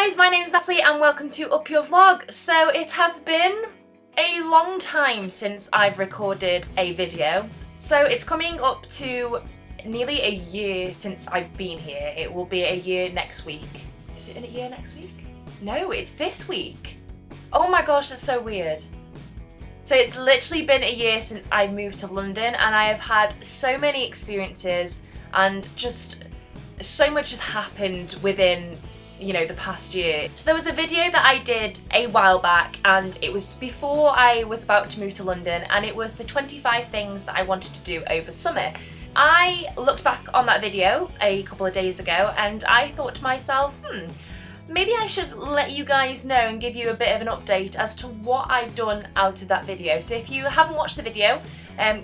guys, my name is Natalie and welcome to Up Your Vlog. So it has been a long time since I've recorded a video. So it's coming up to nearly a year since I've been here. It will be a year next week. Is it a year next week? No, it's this week. Oh my gosh, that's so weird. So it's literally been a year since I moved to London and I have had so many experiences and just so much has happened within, the past year. So there was a video that I did a while back and it was before I was about to move to London, and it was the 25 things that I wanted to do over summer. I looked back on that video a couple of days ago and I thought to myself, maybe I should let you guys know and give you a bit of an update as to what I've done out of that video. So if you haven't watched the video,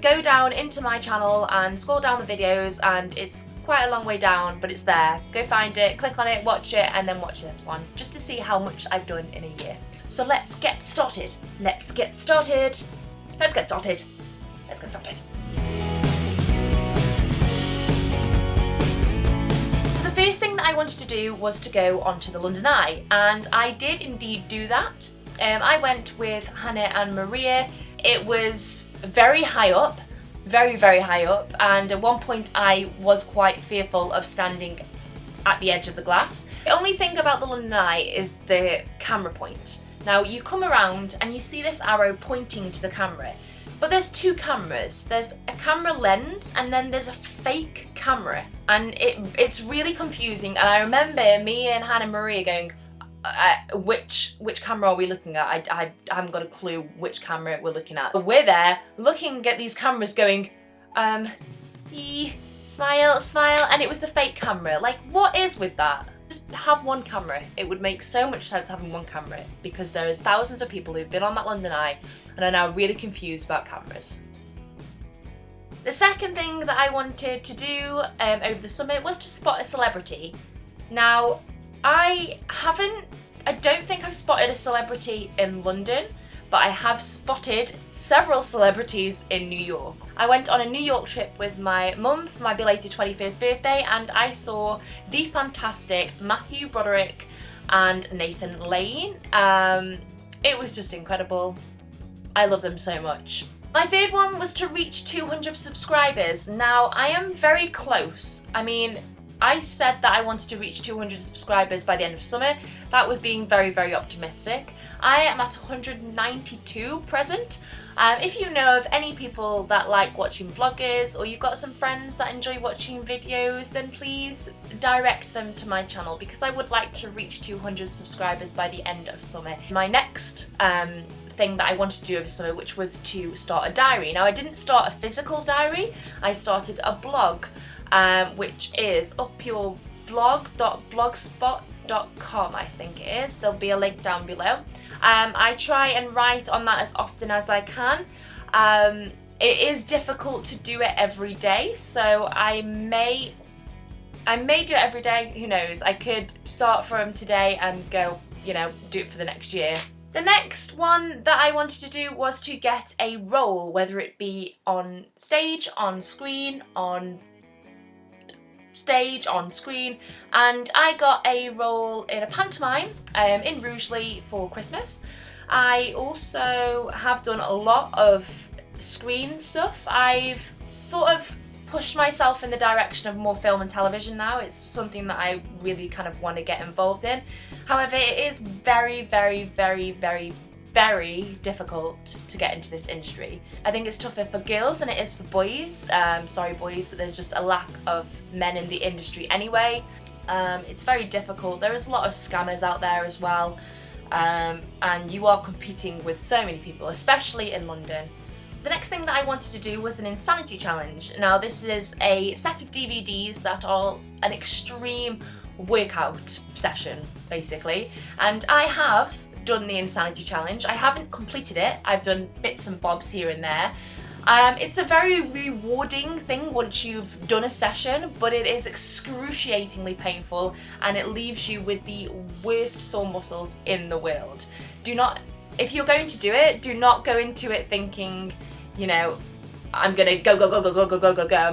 go down into my channel and scroll down the videos, and it's quite a long way down, but it's there. Go find it, click on it, watch it, and then watch this one, just to see how much I've done in a year. So let's get started. Let's get started. Let's get started. Let's get started. So the first thing that I wanted to do was to go onto the London Eye, and I did indeed do that. I went with Hannah and Maria. It was very high up. Very, very high up, and at one point I was quite fearful of standing at the edge of the glass. The only thing about the London Eye is the camera point. Now you come around and you see this arrow pointing to the camera, but there's two cameras. There's a camera lens and then there's a fake camera, and it's really confusing. And I remember me and Hannah Maria going, which camera are we looking at? I haven't got a clue which camera we're looking at. But we're there looking at these cameras going, smile, smile, and it was the fake camera. Like, what is with that? Just have one camera. It would make so much sense having one camera, because there is thousands of people who've been on that London Eye and are now really confused about cameras. The second thing that I wanted to do over the summer was to spot a celebrity. Now, I don't think I've spotted a celebrity in London, but I have spotted several celebrities in New York. I went on a New York trip with my mum for my belated 21st birthday, and I saw the fantastic Matthew Broderick and Nathan Lane. It was just incredible. I love them so much. My third one was to reach 200 subscribers. Now, I am very close. I said that I wanted to reach 200 subscribers by the end of summer. That was being very, very optimistic. I am at 192 present. If you know of any people that like watching vloggers, or you've got some friends that enjoy watching videos, then please direct them to my channel, because I would like to reach 200 subscribers by the end of summer. My next thing that I wanted to do over summer, which was to start a diary. Now, I didn't start a physical diary, I started a blog. Which is UpYourVlog.blogspot.com, I think it is. There'll be a link down below. I try and write on that as often as I can. It is difficult to do it every day, so I may do it every day, who knows. I could start from today and go, do it for the next year. The next one that I wanted to do was to get a role, whether it be on stage, on screen, on screen, and I got a role in a pantomime in Rugeley for Christmas. I also have done a lot of screen stuff. I've sort of pushed myself in the direction of more film and television now. It's something that I really kind of want to get involved in. However, it is very, very, very, very, very difficult to get into this industry. I think it's tougher for girls than it is for boys. Sorry boys, but there's just a lack of men in the industry anyway. It's very difficult. There is a lot of scammers out there as well, and you are competing with so many people, especially in London. The next thing that I wanted to do was an insanity challenge. Now, this is a set of DVDs that are an extreme workout session, basically, and I have done the insanity challenge. I haven't completed it. I've done bits and bobs here and there. It's a very rewarding thing once you've done a session, but it is excruciatingly painful and it leaves you with the worst sore muscles in the world. If you're going to do it, do not go into it thinking, I'm gonna go, I'm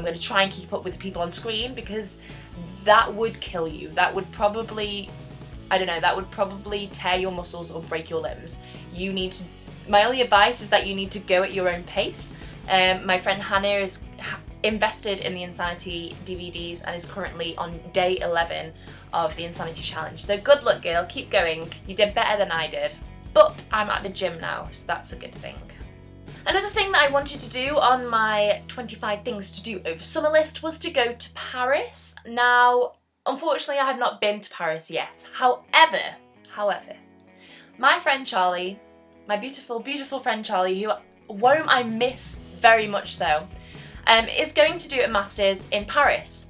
gonna try and keep up with the people on screen, because that would kill you. That would probably I don't know, that would probably tear your muscles or break your limbs. My only advice is that you need to go at your own pace. My friend Hannah is invested in the Insanity DVDs and is currently on day 11 of the Insanity Challenge. So good luck, girl, keep going. You did better than I did. But I'm at the gym now, so that's a good thing. Another thing that I wanted to do on my 25 things to do over summer list was to go to Paris. Now, unfortunately, I have not been to Paris yet. However, my friend Charlie, my beautiful, beautiful friend Charlie, whom I miss very much so, is going to do a master's in Paris.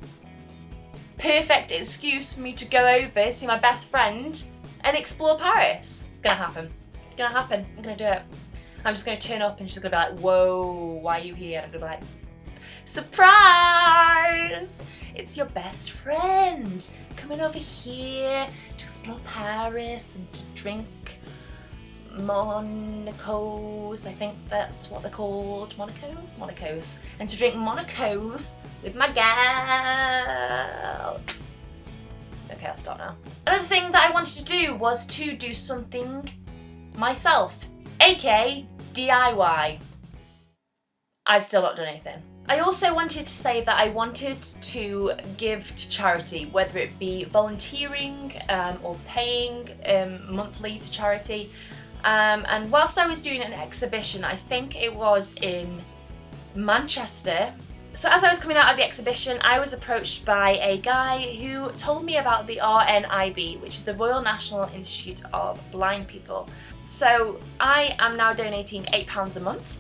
Perfect excuse for me to go over, see my best friend, and explore Paris. It's gonna happen. It's gonna happen. I'm gonna do it. I'm just gonna turn up and she's gonna be like, whoa, why are you here? And I'm gonna be like, surprise! It's your best friend coming over here to explore Paris and to drink Monacos, I think that's what they're called, Monacos, and to drink Monacos with my gal. Okay, I'll stop now. Another thing that I wanted to do was to do something myself, aka DIY. I've still not done anything. I also wanted to say that I wanted to give to charity, whether it be volunteering or paying monthly to charity. And whilst I was doing an exhibition, I think it was in Manchester. So as I was coming out of the exhibition, I was approached by a guy who told me about the RNIB, which is the Royal National Institute of Blind People. So I am now donating £8 a month.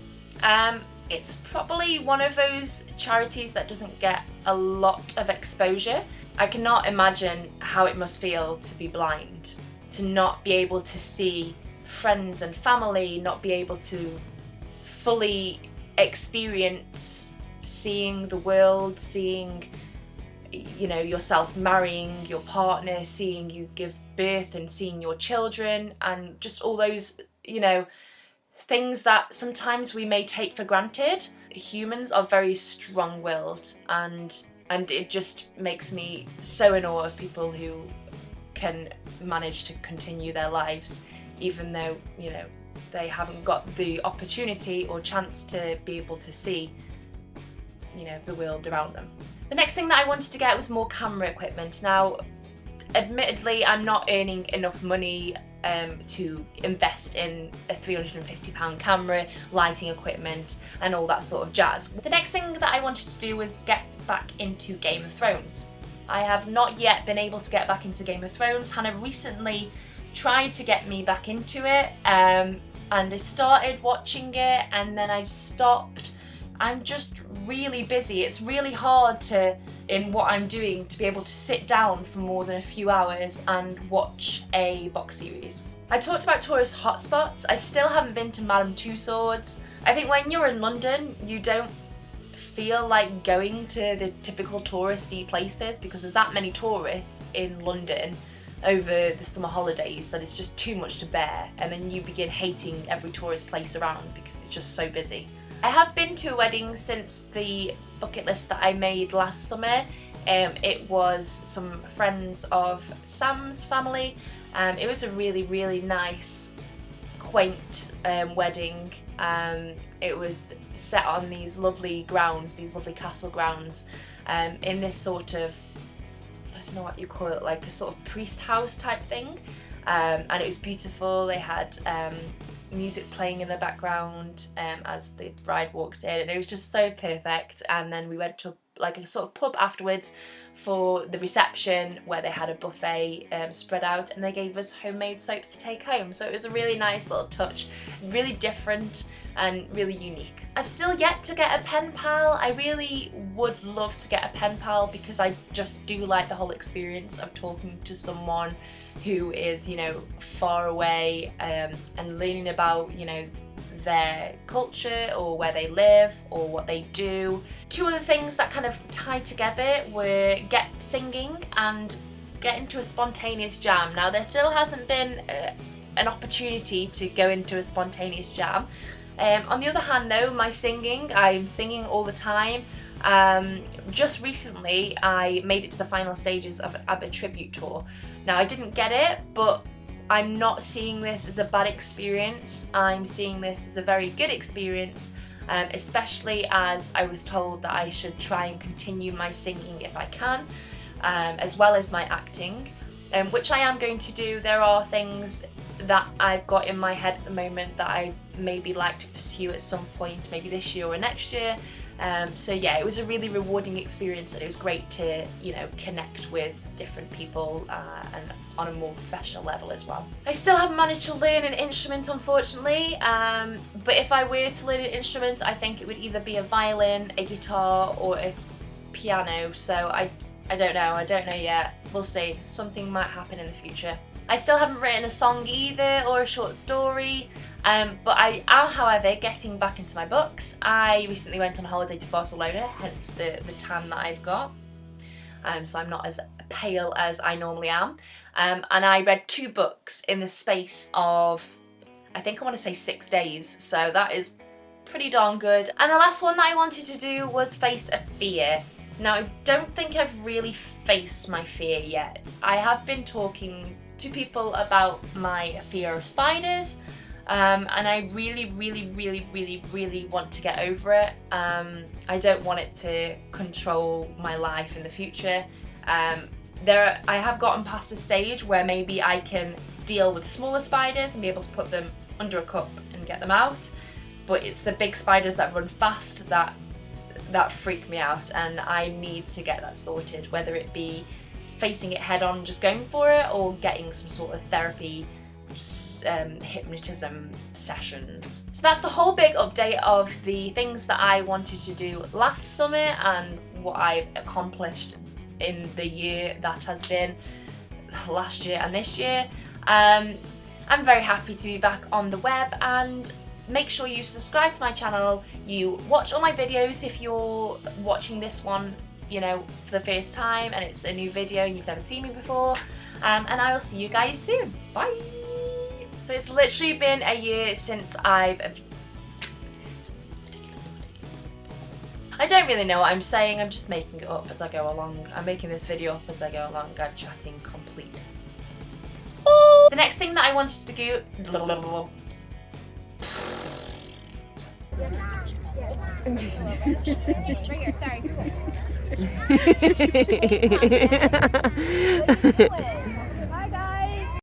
It's probably one of those charities that doesn't get a lot of exposure. I cannot imagine how it must feel to be blind, to not be able to see friends and family, not be able to fully experience seeing the world, seeing, you know, yourself marrying your partner, seeing you give birth and seeing your children, and just all those, you know, things that sometimes we may take for granted. Humans are very strong-willed, and it just makes me so in awe of people who can manage to continue their lives even though, you know, they haven't got the opportunity or chance to be able to see, you know, the world around them. The next thing that I wanted to get was more camera equipment. Now, admittedly, I'm not earning enough money to invest in a £350 camera, lighting equipment and all that sort of jazz. The next thing that I wanted to do was get back into Game of Thrones. I have not yet been able to get back into Game of Thrones. Hannah recently tried to get me back into it and I started watching it and then I stopped. I'm just really busy. It's really hard in what I'm doing, to be able to sit down for more than a few hours and watch a box series. I talked about tourist hotspots. I still haven't been to Madame Tussauds. I think when you're in London, you don't feel like going to the typical touristy places because there's that many tourists in London over the summer holidays that it's just too much to bear, and then you begin hating every tourist place around because it's just so busy. I have been to a wedding since the bucket list that I made last summer. It was some friends of Sam's family. It was a really, really nice, quaint wedding. It was set on these lovely grounds, these lovely castle grounds, in this sort of, I don't know what you call it, like a sort of priest house type thing. And it was beautiful. They had music playing in the background as the bride walked in, and it was just so perfect. And then we went to like a sort of pub afterwards for the reception where they had a buffet spread out, and they gave us homemade soaps to take home. So it was a really nice little touch, really different and really unique. I've still yet to get a pen pal. I really would love to get a pen pal because I just do like the whole experience of talking to someone who is, you know, far away and learning about, you know, their culture or where they live or what they do. Two other things that kind of tied together were get singing and get into a spontaneous jam. Now, there still hasn't been an opportunity to go into a spontaneous jam. On the other hand though, my singing, I'm singing all the time. Just recently I made it to the final stages of an ABBA tribute tour. Now I didn't get it, but I'm not seeing this as a bad experience. I'm seeing this as a very good experience, especially as I was told that I should try and continue my singing if I can, as well as my acting, which I am going to do. There are things that I've got in my head at the moment that I maybe like to pursue at some point, maybe this year or next year. So yeah, it was a really rewarding experience, and it was great to, you know, connect with different people and on a more professional level as well. I still haven't managed to learn an instrument, unfortunately, but if I were to learn an instrument, I think it would either be a violin, a guitar, or a piano. So I don't know yet. We'll see. Something might happen in the future. I still haven't written a song either, or a short story, but I am, however, getting back into my books. I recently went on holiday to Barcelona, hence the tan that I've got, so I'm not as pale as I normally am, and I read 2 books in the space of, I think I want to say 6 days, so that is pretty darn good. And the last one that I wanted to do was face a fear. Now, I don't think I've really faced my fear yet. I have been talking to people about my fear of spiders, and I really want to get over it. I don't want it to control my life in the future. I have gotten past a stage where maybe I can deal with smaller spiders and be able to put them under a cup and get them out, but it's the big spiders that run fast that freak me out, and I need to get that sorted, whether it be facing it head on, just going for it, or getting some sort of therapy, hypnotism sessions. So that's the whole big update of the things that I wanted to do last summer and what I've accomplished in the year that has been last year and this year. I'm very happy to be back on the web, and make sure you subscribe to my channel, you watch all my videos if you're watching this one, you know, for the first time and it's a new video and you've never seen me before, and I will see you guys soon. Bye! So it's literally been a year since I don't really know what I'm saying, I'm just making it up as I go along. I'm making this video up as I go along, I'm chatting complete. The next thing that I wanted to do Right here, sorry.